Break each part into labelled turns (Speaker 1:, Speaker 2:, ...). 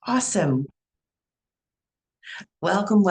Speaker 1: Awesome. Welcome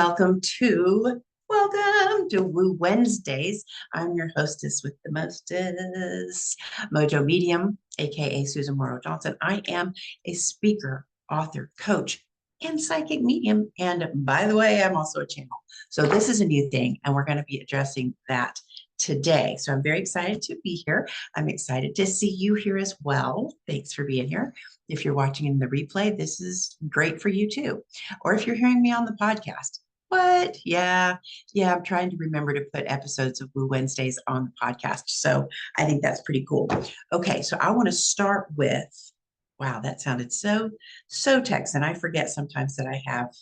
Speaker 1: to Woo Wednesdays. I'm your hostess with the mostest, MoJo Medium, aka Susan Morrow Johnson. I am a speaker, author, coach, and psychic medium. And by the way, I'm also a channel. So this is a new thing, and we're going to be addressing that today. So I'm very excited to be here. I'm excited to see you here as well. Thanks for being here. If you're watching in the replay, this is great for you too. Or if you're hearing me on the podcast. What? Yeah, I'm trying to remember to put episodes of Woo Wednesdays on the podcast. So I think that's pretty cool. Okay, so I want to start with, wow, that sounded so Texan. I forget sometimes that I have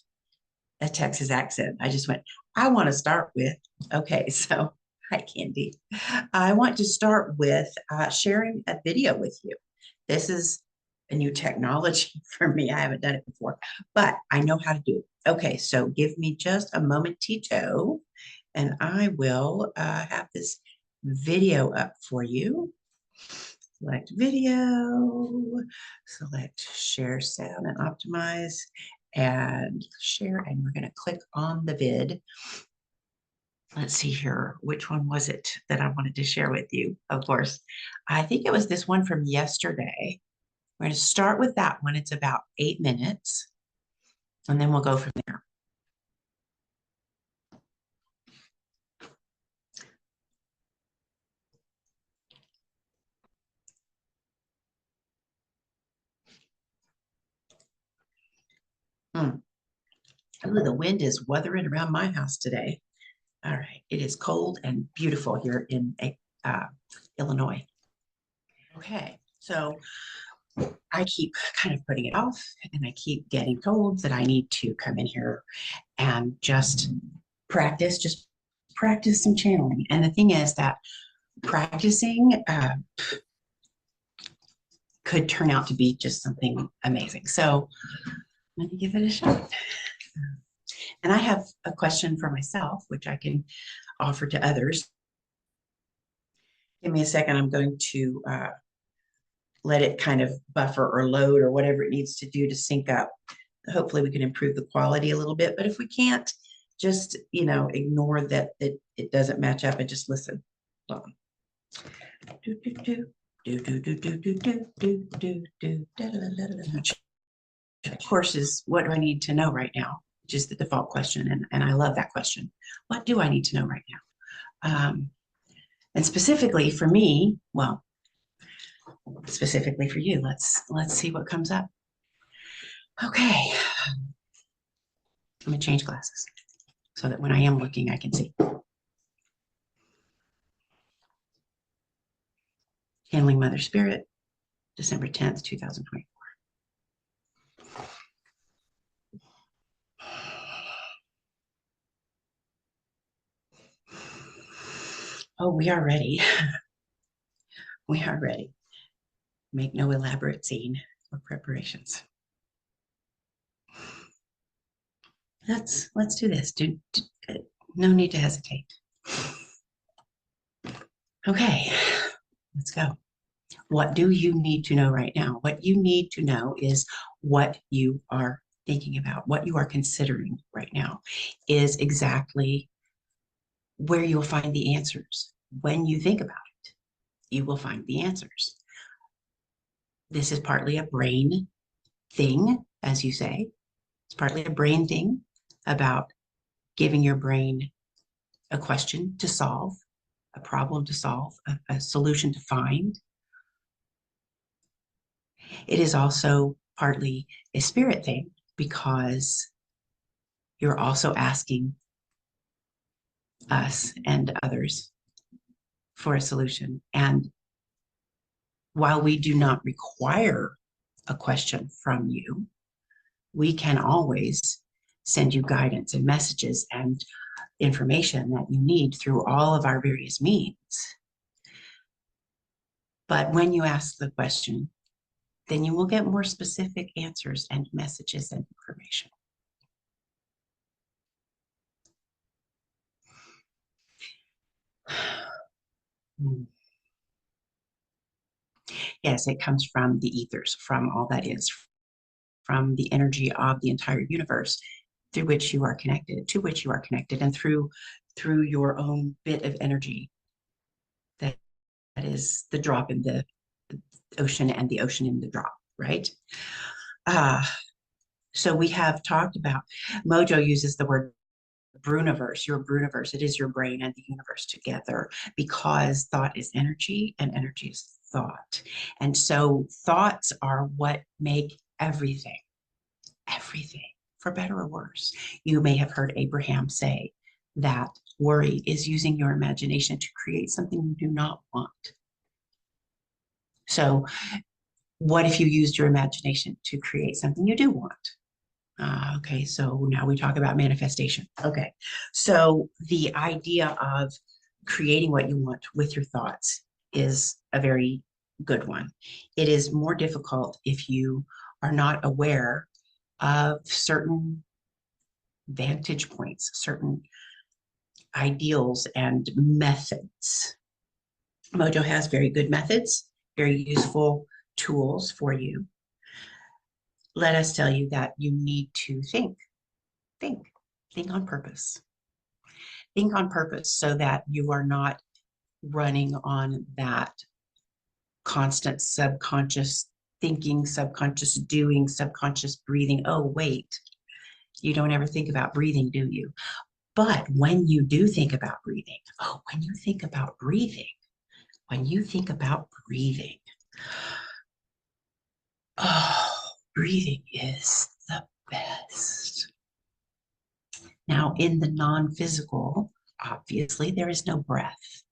Speaker 1: a Texas accent. I just went, I want to start with, okay, so hi, Candy. I want to start with sharing a video with you. This is a new technology for me. I haven't done it before, but I know how to do it. Okay, so give me just a momentito, and I will have this video up for you. Select video, select share sound and optimize, and share, and we're going to click on the vid. Let's see here. Which one was it that I wanted to share with you? Of course, I think it was this one from yesterday. We're going to start with that one. It's about 8 minutes, and then we'll go from there. Ooh, the wind is wuthering around my house today. All right. It is cold and beautiful here in uh, Illinois. Okay. So I keep kind of putting it off, and I keep getting told that I need to come in here and just practice some channeling. And the thing is that practicing could turn out to be just something amazing. So let me give it a shot. And I have a question for myself, which I can offer to others. Give me a second. I'm going to let it kind of buffer or load or whatever it needs to do to sync up. Hopefully we can improve the quality a little bit, but if we can't, just, ignore that it doesn't match up and just listen. Hold on. Of course, is what do I need to know right now? Which is the default question. And I love that question. What do I need to know right now? And specifically for me, well, specifically for you, let's see what comes up. Okay. I'm gonna change glasses so that when I am looking, I can see. Handling Mother Spirit, December 10th, 2024. Oh, we are ready. We are ready. Make no elaborate scene or preparations. Let's do this. No need to hesitate. Okay, let's go. What do you need to know right now? What you need to know is what you are thinking about, what you are considering right now is exactly where you'll find the answers. When you think about it, you will find the answers. This is partly a brain thing, as you say. It's partly a brain thing about giving your brain a question to solve, a problem to solve, a solution to find. It is also partly a spirit thing because you're also asking us and others for a solution. And while we do not require a question from you, we can always send you guidance and messages and information that you need through all of our various means. But when you ask the question, then you will get more specific answers and messages and information. Yes, it comes from the ethers, from all that is, from the energy of the entire universe through which you are connected, to which you are connected, and through your own bit of energy that is the drop in the ocean and the ocean in the drop, right? Uh, so we have talked about, MoJo uses the word Bruniverse, your Bruniverse. It is your brain and the universe together because thought is energy and energy is thought. And so thoughts are what make everything, everything, for better or worse. You may have heard Abraham say that worry is using your imagination to create something you do not want. So what if you used your imagination to create something you do want? Okay, so now we talk about manifestation. Okay, so the idea of creating what you want with your thoughts is a very good one. It is more difficult if you are not aware of certain vantage points, certain ideals and methods. MoJo has very good methods, very useful tools for you. Let us tell you that you need to think, think on purpose. Think on purpose so that you are not running on that constant subconscious thinking, subconscious doing, subconscious breathing. Oh, wait, you don't ever think about breathing, do you? But when you do think about breathing, when you think about breathing, breathing is the best. Now, in the non-physical, obviously, there is no breath.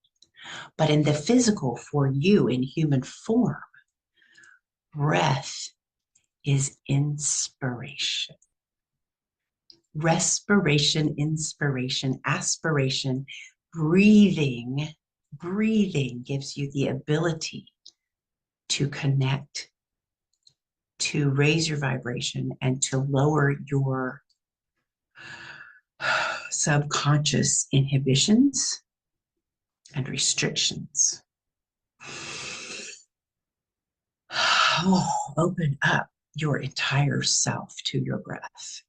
Speaker 1: But in the physical, for you in human form, breath is inspiration. Respiration, inspiration, aspiration, breathing gives you the ability to connect, to raise your vibration, and to lower your subconscious inhibitions and restrictions. Open up your entire self to your breath.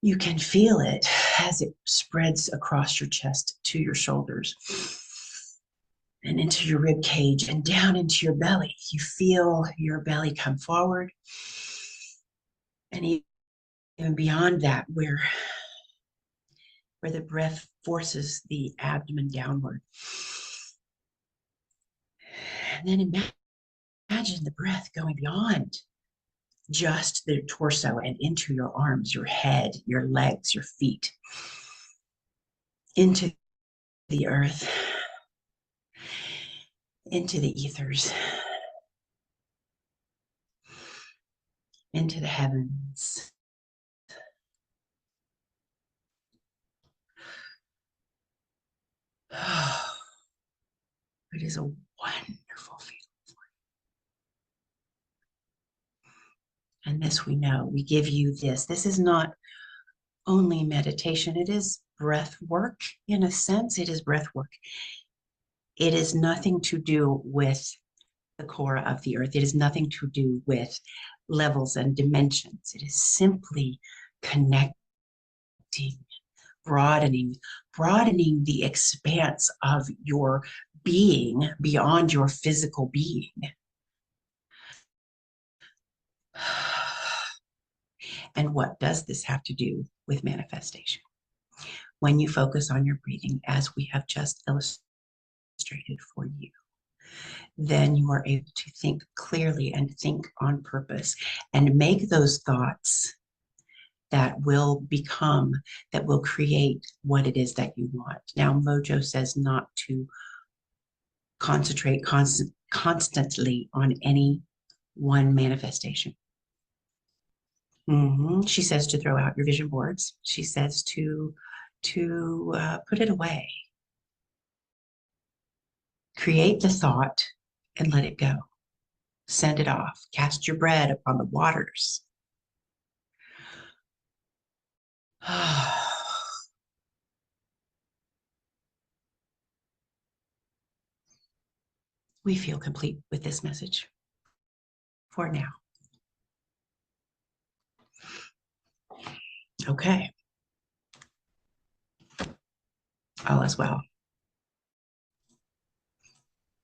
Speaker 1: You can feel it as it spreads across your chest to your shoulders and into your rib cage and down into your belly. You feel your belly come forward, and even beyond that, where the breath forces the abdomen downward. And then imagine the breath going beyond just the torso and into your arms, your head, your legs, your feet, into the earth, into the ethers, into the heavens. It is a wonderful feeling. And this we know, we give you this. This is not only meditation, it is breath work in a sense. It is breath work. It is nothing to do with the core of the earth. It is nothing to do with levels and dimensions. It is simply connecting, broadening the expanse of your being beyond your physical being. And what does this have to do with manifestation? When you focus on your breathing, as we have just illustrated for you, then you are able to think clearly and think on purpose and make those thoughts that will create what it is that you want. Now, MoJo says not to concentrate constantly on any one manifestation. She says to throw out your vision boards. She says to put it away. Create the thought and let it go. Send it off. Cast your bread upon the waters. We feel complete with this message for now. Okay. All is well.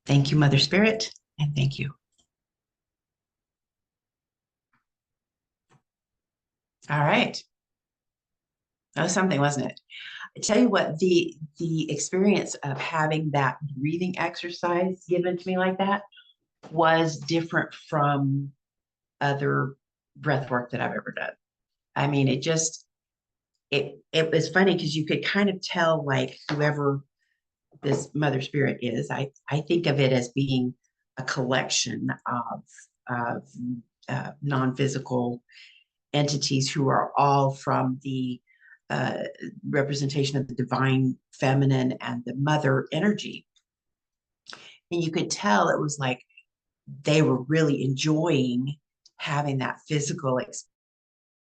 Speaker 1: Thank you, Mother Spirit, and thank you. All right. That was something, wasn't it? I tell you what, the experience of having that breathing exercise given to me like that was different from other breath work that I've ever done. I mean, it was funny because you could kind of tell like whoever this Mother Spirit is. I think of it as being a collection of non-physical entities who are all from the uh, representation of the divine feminine and the mother energy. And you could tell it was like they were really enjoying having that physical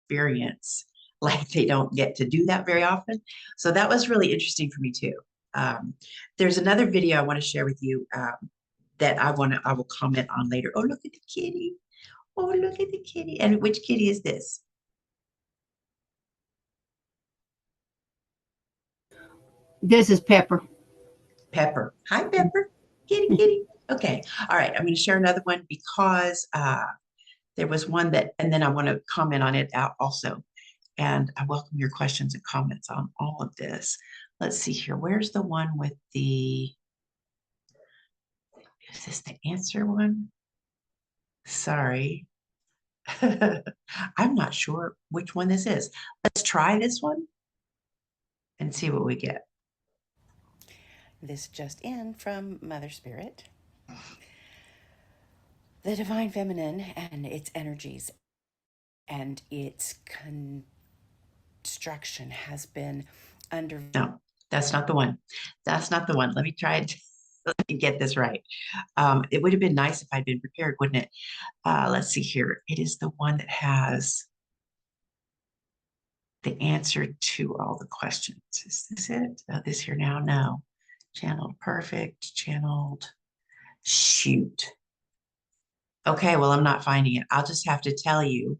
Speaker 1: experience. Like they don't get to do that very often. So that was really interesting for me too. There's another video I want to share with you that I will comment on later. Oh, look at the kitty. Oh, look at the kitty. And which kitty is this?
Speaker 2: This is Pepper.
Speaker 1: Pepper. Hi, Pepper. Kitty, kitty. Okay. All right. I'm going to share another one because there was one that, and then I want to comment on it out also. And I welcome your questions and comments on all of this. Let's see here. Where's the one with is this the answer one? Sorry. I'm not sure which one this is. Let's try this one and see what we get. This just in from Mother Spirit. The divine feminine and its energies and its construction has been under. No, that's not the one. That's not the one. Let me try it. Let me get this right. It would have been nice if I'd been prepared, wouldn't it? Let's see here. It is the one that has the answer to all the questions. Is this it? Oh, this here now? No. Channeled perfect. Channeled. Shoot. Okay, well, I'm not finding it. I'll just have to tell you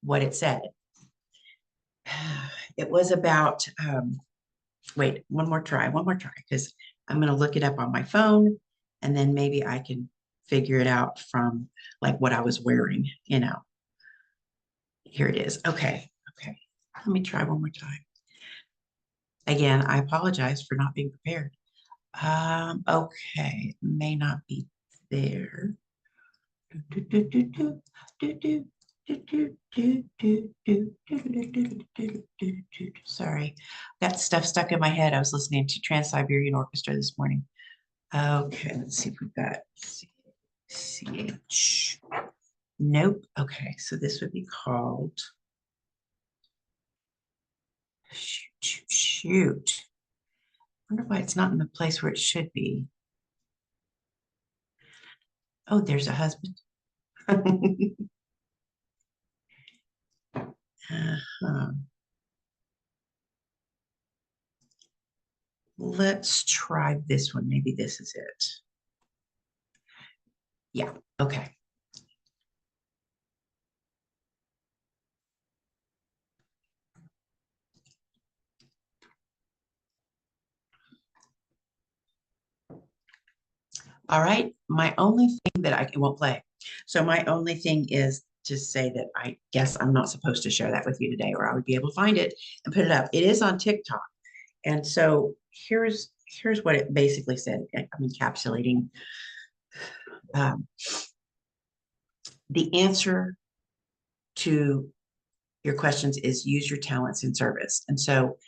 Speaker 1: what it said. It was about, wait, one more try, because I'm going to look it up on my phone and then maybe I can figure it out from like what I was wearing, you know. Here it is. Okay. Okay. Let me try one more time. Again, I apologize for not being prepared. Okay. May not be there. Sorry, got stuff stuck in my head. I was listening to Trans-Siberian Orchestra this morning. Okay, let's see if we've got CH. Nope. Okay, so this would be called shoot. I wonder why it's not in the place where it should be. Oh, there's a husband. Uh-huh. Let's try this one. Maybe this is it. Yeah, okay. All right. My only thing that I won't play. So my only thing is to say that I guess I'm not supposed to share that with you today, or I would be able to find it and put it up. It is on TikTok. And so here's what it basically said. I'm encapsulating um, the answer to your questions is use your talents in service. And so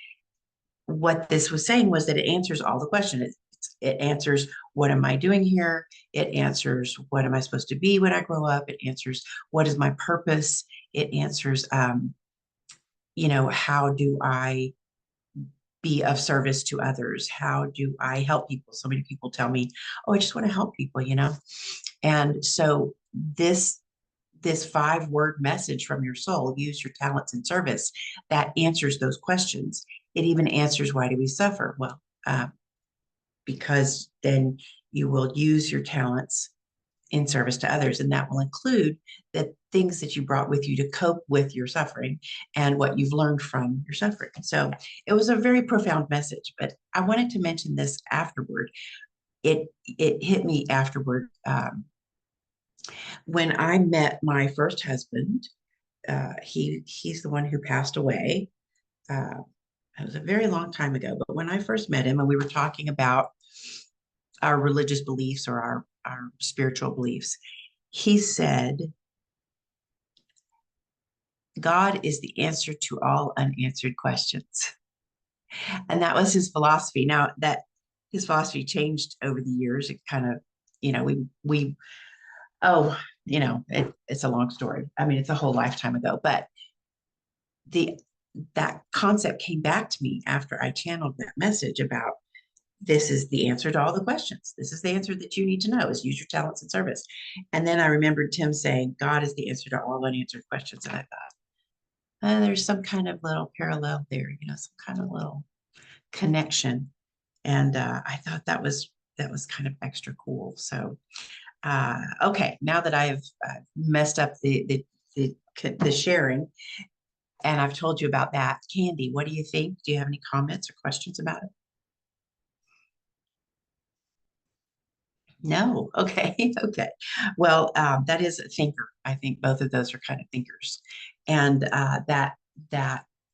Speaker 1: what this was saying was that it answers all the questions. It answers, what am I doing here? It answers, what am I supposed to be when I grow up? It answers, what is my purpose? It answers, how do I be of service to others? How do I help people? So many people tell me, oh, I just want to help people. And so this 5-word message from your soul, use your talents in service, that answers those questions. It even answers, why do we suffer? Well, because then you will use your talents in service to others. And that will include the things that you brought with you to cope with your suffering and what you've learned from your suffering. So it was a very profound message, but I wanted to mention this afterward. It hit me afterward. When I met my first husband, he's the one who passed away. It was a very long time ago, but when I first met him and we were talking about our religious beliefs or our spiritual beliefs, he said, God is the answer to all unanswered questions. And that was his philosophy. Now that his philosophy changed over the years, it kind of, oh, it's a long story. I mean, it's a whole lifetime ago, but that concept came back to me after I channeled that message about this is the answer to all the questions. This is the answer that you need to know is use your talents in service. And then I remembered Tim saying, God is the answer to all unanswered questions. And I thought, there's some kind of little parallel there, some kind of little connection. And I thought that was kind of extra cool. So, okay, now that I've messed up the sharing, and I've told you about that, Candy, what do you think? Do you have any comments or questions about it? No. Okay. Okay. Well, that is a thinker. I think both of those are kind of thinkers. And that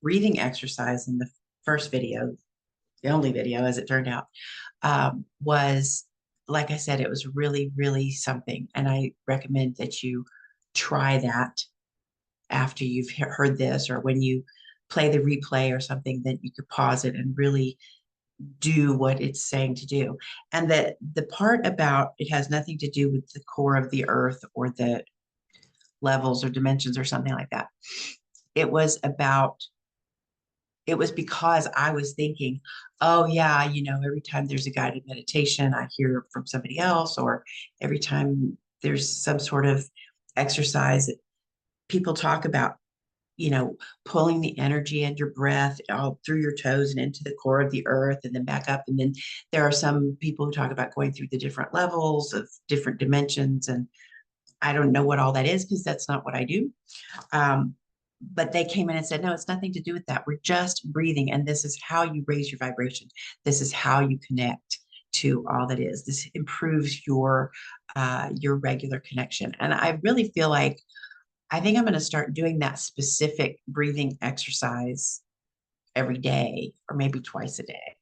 Speaker 1: breathing exercise in the first video, the only video as it turned out, was, like I said, it was really, really something. And I recommend that you try that after you've heard this, or when you play the replay or something, that you could pause it and really do what it's saying to do. And that the part about it has nothing to do with the core of the earth or the levels or dimensions or something like that. It was because I was thinking, oh yeah, every time there's a guided meditation, I hear from somebody else, or every time there's some sort of exercise that people talk about, pulling the energy and your breath all through your toes and into the core of the earth and then back up. And then there are some people who talk about going through the different levels of different dimensions. And I don't know what all that is because that's not what I do. But they came in and said, no, it's nothing to do with that. We're just breathing. And this is how you raise your vibration. This is how you connect to all that is. This improves your regular connection. And I really feel like I think I'm going to start doing that specific breathing exercise every day or maybe twice a day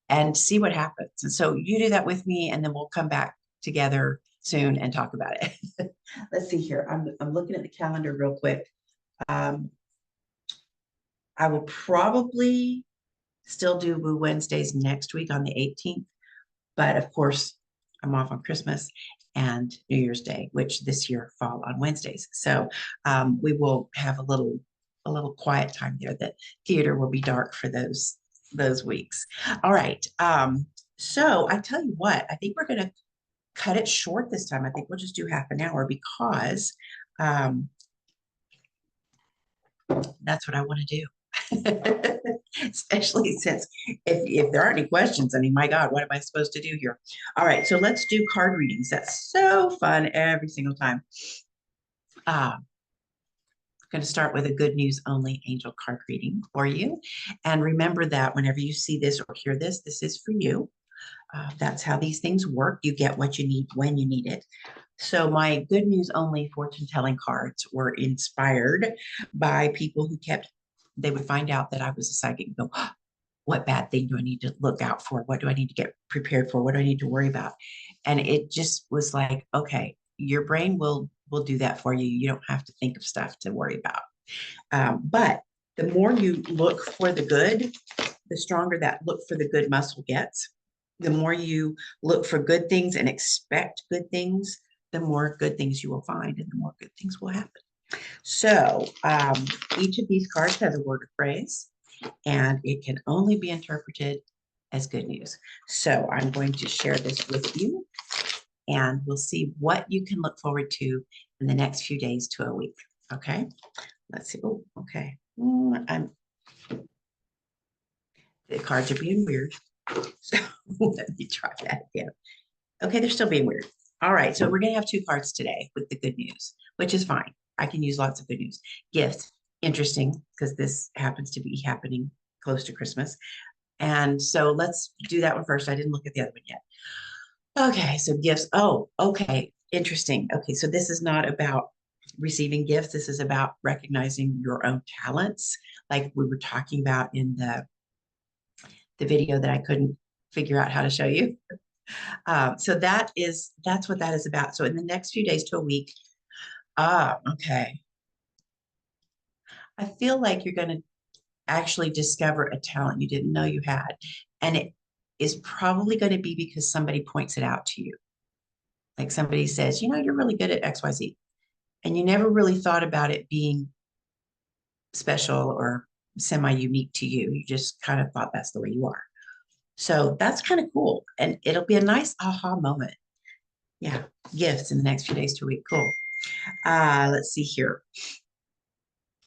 Speaker 1: and see what happens. And so you do that with me, and then we'll come back together soon and talk about it. Let's see here. I'm looking at the calendar real quick. I will probably still do Woo Wednesdays next week on the 18th, but of course I'm off on Christmas and New Year's Day, which this year fall on Wednesdays. So we will have a little quiet time there. The theater will be dark for those weeks. All right. So I tell you what, I think we're going to cut it short this time. I think we'll just do half an hour because that's what I want to do. Especially since if there aren't any questions, I mean, my God, what am I supposed to do here? All right, so let's do card readings. That's so fun every single time. I'm going to start with a good news only angel card reading for you. And remember that whenever you see this or hear this, this is for you. That's how these things work. You get what you need when you need it. So my good news only fortune telling cards were inspired by people who they would find out that I was a psychic and go, oh, what bad thing do I need to look out for? What do I need to get prepared for? What do I need to worry about? And it just was like, okay, your brain will do that for you. You don't have to think of stuff to worry about. But the more you look for the good, the stronger that look for the good muscle gets. The more you look for good things and expect good things, the more good things you will find and the more good things will happen. So each of these cards has a word or phrase, and it can only be interpreted as good news. So I'm going to share this with you, and we'll see what you can look forward to in the next few days to a week. Okay, let's see. Oh, okay. The cards are being weird. So let me try that again. Okay, they're still being weird. All right, so we're going to have two cards today with the good news, which is fine. I can use lots of good news. Gifts, interesting, because this happens to be happening close to Christmas. And so let's do that one first. I didn't look at the other one yet. Okay, so gifts. Oh, okay, interesting. Okay, so this is not about receiving gifts. This is about recognizing your own talents, like we were talking about in the video that I couldn't figure out how to show you. So that's what that is about. So in the next few days to a week, okay. I feel like you're going to actually discover a talent you didn't know you had. And it is probably going to be because somebody points it out to you. Like somebody says, you know, you're really good at XYZ. And you never really thought about it being special or semi-unique to you. You just kind of thought that's the way you are. So that's kind of cool. And it'll be a nice aha moment. Yeah, gifts in the next few days to a week. Cool. Let's see here.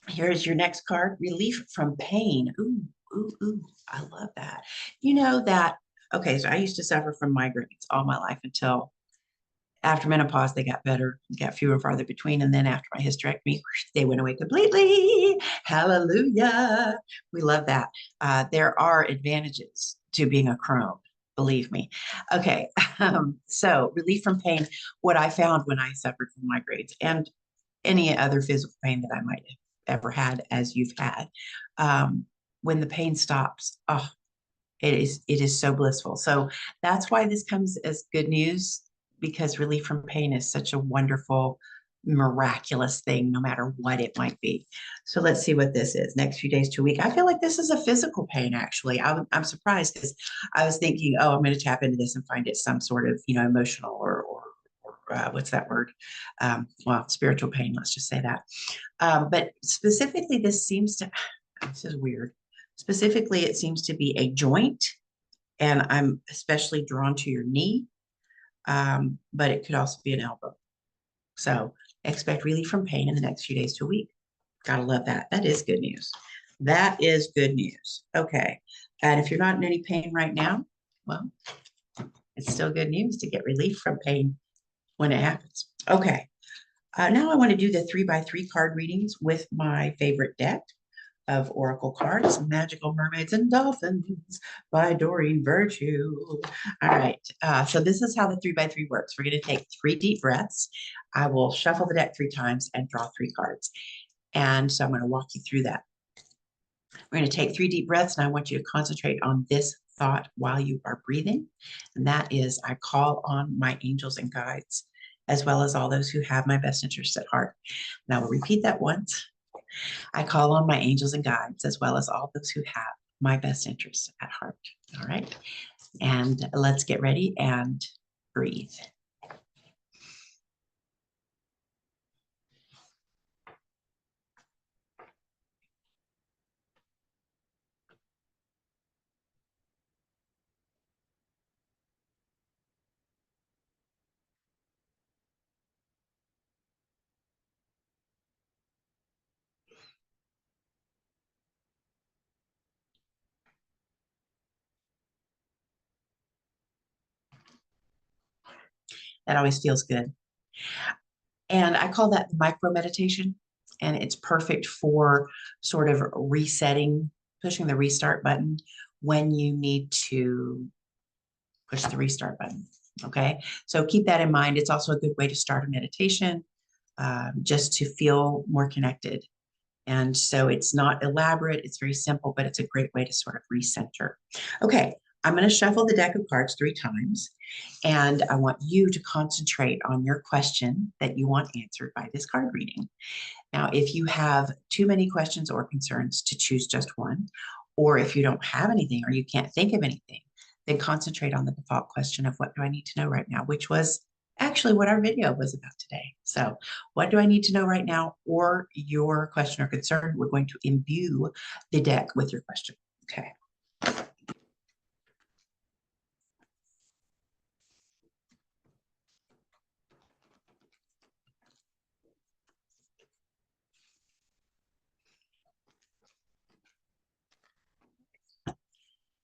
Speaker 1: Here's your next card, relief from pain. Ooh, ooh, ooh. I love that. You know that, okay, so I used to suffer from migraines all my life until after menopause, they got better, got fewer and farther between. And then after my hysterectomy, they went away completely. Hallelujah. We love that. There are advantages to being a crone, believe me. Okay. So relief from pain, what I found when I suffered from migraines and any other physical pain that I might have ever had, as you've had, when the pain stops, oh, it is so blissful. So that's why this comes as good news, because relief from pain is such a wonderful, miraculous thing, no matter what it might be. So let's see what this is. Next few days to a week. I feel like this is a physical pain, actually. I'm surprised because I was thinking, oh, I'm going to tap into this and find it some sort of, emotional or what's that word? Well, spiritual pain, let's just say that. But specifically, this is weird. Specifically, it seems to be a joint, and I'm especially drawn to your knee, but it could also be an elbow. So expect relief from pain in the next few days to a week. Gotta love that. That is good news. That is good news. Okay. And if you're not in any pain right now, well, it's still good news to get relief from pain when it happens. Okay. Now I want to do the 3x3 card readings with my favorite deck of Oracle cards, Magical Mermaids and Dolphins by Doreen Virtue. All right, so this is how the 3x3 works. We're going to take 3 deep breaths. I will shuffle the deck 3 times and draw 3 cards. And so I'm going to walk you through that. We're going to take 3 deep breaths, and I want you to concentrate on this thought while you are breathing. And that is, I call on my angels and guides, as well as all those who have my best interests at heart. And I will repeat that once. I call on my angels and guides, as well as all those who have my best interests at heart. All right. And let's get ready and breathe. That always feels good. And I call that the micro meditation. And it's perfect for sort of resetting, pushing the restart button when you need to push the restart button. Okay. So keep that in mind. It's also a good way to start a meditation, just to feel more connected. And so it's not elaborate, it's very simple, but it's a great way to sort of recenter. Okay, I'm going to shuffle the deck of cards 3 times, and I want you to concentrate on your question that you want answered by this card reading. Now, if you have too many questions or concerns, to choose just one, or if you don't have anything or you can't think of anything, then concentrate on the default question of what do I need to know right now, which was actually what our video was about today. So what do I need to know right now, or your question or concern? We're going to imbue the deck with your question. Okay.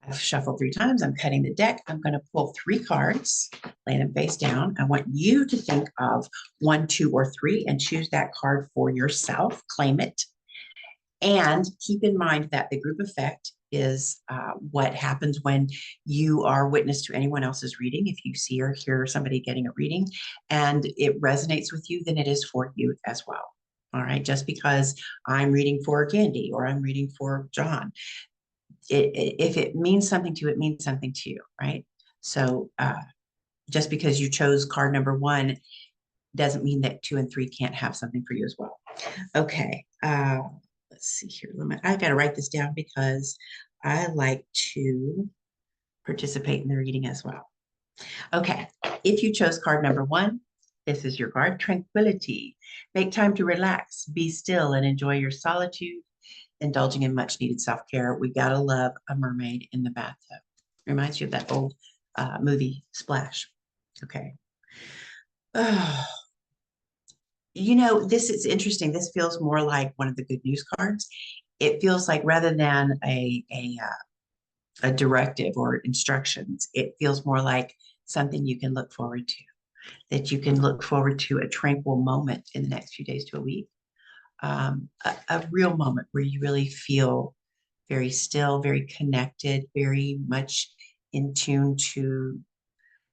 Speaker 1: I've shuffled 3 times. I'm cutting the deck. I'm going to pull 3 cards. lay them face down. I want you to think of 1, 2, or 3 and choose that card for yourself. Claim it. And keep in mind that the group effect is what happens when you are witness to anyone else's reading. If you see or hear somebody getting a reading and it resonates with you, then it is for you as well. All right. Just because I'm reading for Candy or I'm reading for John, if it means something to you, it means something to you. Right. So just because you chose card number 1 doesn't mean that 2 and 3 can't have something for you as well. Okay. Let's see here. I've got to write this down because I like to participate in the reading as well. Okay. If you chose card number 1, this is your card, Tranquility. Make time to relax, be still, and enjoy your solitude, indulging in much needed self-care. We gotta love a mermaid in the bathtub. Reminds you of that old movie, Splash. Okay. Oh, this is interesting. This feels more like one of the good news cards. It feels like rather than a directive or instructions, it feels more like something you can look forward to, that you can look forward to a tranquil moment in the next few days to a week, a real moment where you really feel very still, very connected, very much in tune to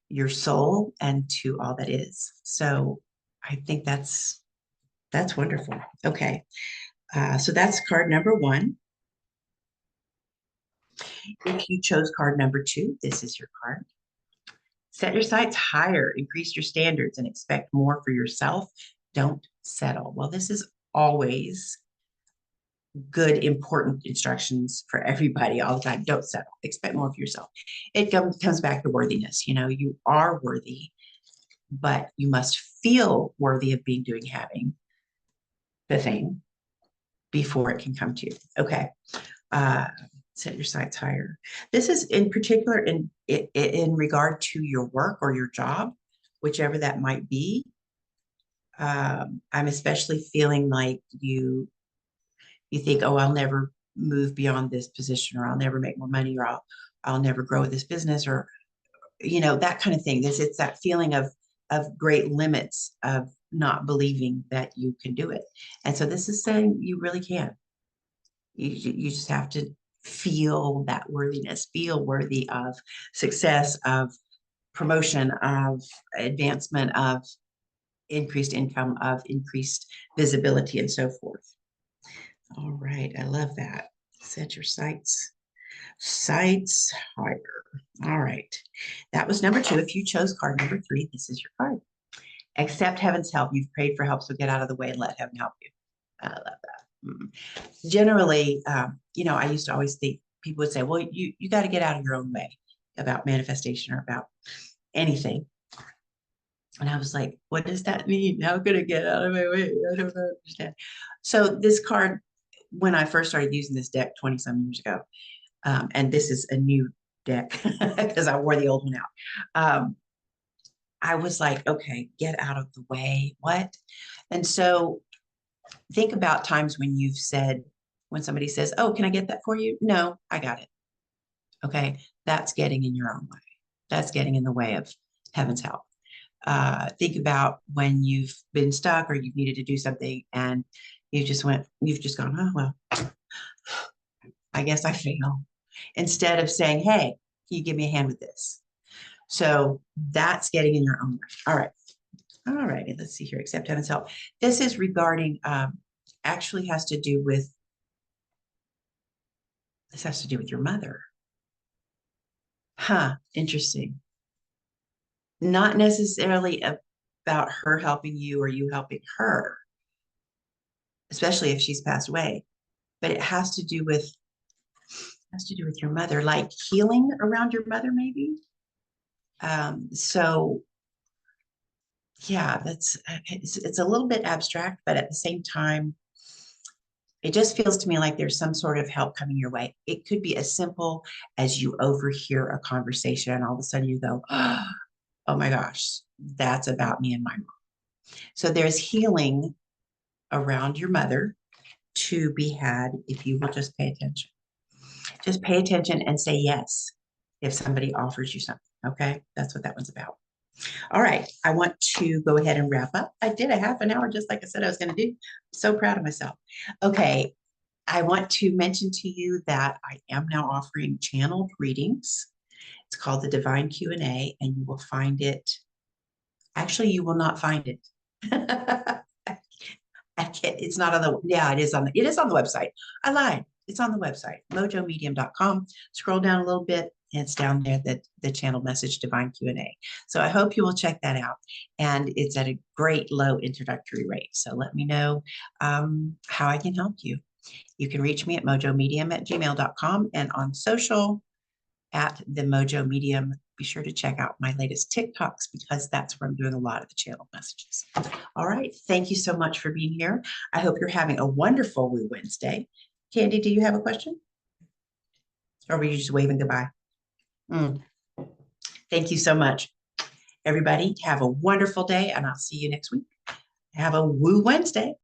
Speaker 1: your soul and to all that is. So I think that's wonderful. Okay. So that's card number 1. If you chose card number 2, this is your card. Set your sights higher, increase your standards, and expect more for yourself. Don't settle. Well, this is always good, important instructions for everybody all the time. Don't settle. Expect more for yourself. It comes back to worthiness. You are worthy, but you must feel worthy of having the thing before it can come to you. Okay. Set your sights higher. This is in particular in regard to your work or your job, whichever that might be. I'm especially feeling like you think, oh, I'll never move beyond this position, or I'll never make more money, or I'll never grow with this business, or that kind of thing. It's that feeling of great limits, of not believing that you can do it. And so this is saying you really can. You just have to feel that worthiness, feel worthy of success, of promotion, of advancement, of increased income, of increased visibility, and so forth. All right. I love that. Set your sights higher. All right. That was number 2. If you chose card number 3, this is your card. Accept heaven's help. You've prayed for help, so get out of the way and let heaven help you. I love that. Generally, I used to always think people would say, well, you got to get out of your own way about manifestation or about anything. And I was like, what does that mean? How could I get out of my way? I don't understand. So this card, when I first started using this deck 20 some years ago, and this is a new deck because I wore the old one out. I was like, okay, get out of the way. What? And so think about times when somebody says, oh, can I get that for you? No, I got it. Okay. That's getting in your own way. That's getting in the way of heaven's help. Think about when you've been stuck or you've needed to do something and you've just gone, oh, well, I guess I fail. Instead of saying, hey, can you give me a hand with this? So that's getting in your own way. All right. All righty. Let's see here. Accept heaven's help. This is regarding, actually has to do with your mother. Huh. Interesting. Not necessarily about her helping you or you helping her, especially if she's passed away, but it has to do with your mother, like healing around your mother, maybe. So yeah, it's a little bit abstract, but at the same time, it just feels to me like there's some sort of help coming your way. It could be as simple as you overhear a conversation and all of a sudden you go, oh my gosh, that's about me and my mom. So there's healing around your mother to be had if you will just pay attention. Just pay attention and say yes if somebody offers you something. Okay, that's what that one's about. All right, I want to go ahead and wrap up. I did a half an hour, just like I said I was going to do. So proud of myself. Okay, I want to mention to you that I am now offering channeled readings. It's called the Divine Q&A, and you will find it. Actually, you will not find it. I can't, it's not on the, yeah, it is on the website. I lied. It's on the website, mojomedium.com. Scroll down a little bit. And it's down there that the channel message Divine Q&A. So I hope you will check that out. And it's at a great low introductory rate. So let me know how I can help you. You can reach me at mojomedium@gmail.com and on social at the Mojo Medium. Be sure to check out my latest TikToks because that's where I'm doing a lot of the channel messages. All right. Thank you so much for being here. I hope you're having a wonderful Woo Wednesday. Candy, do you have a question? Or were you just waving goodbye? Thank you so much. Everybody, have a wonderful day, and I'll see you next week. Have a Woo Wednesday.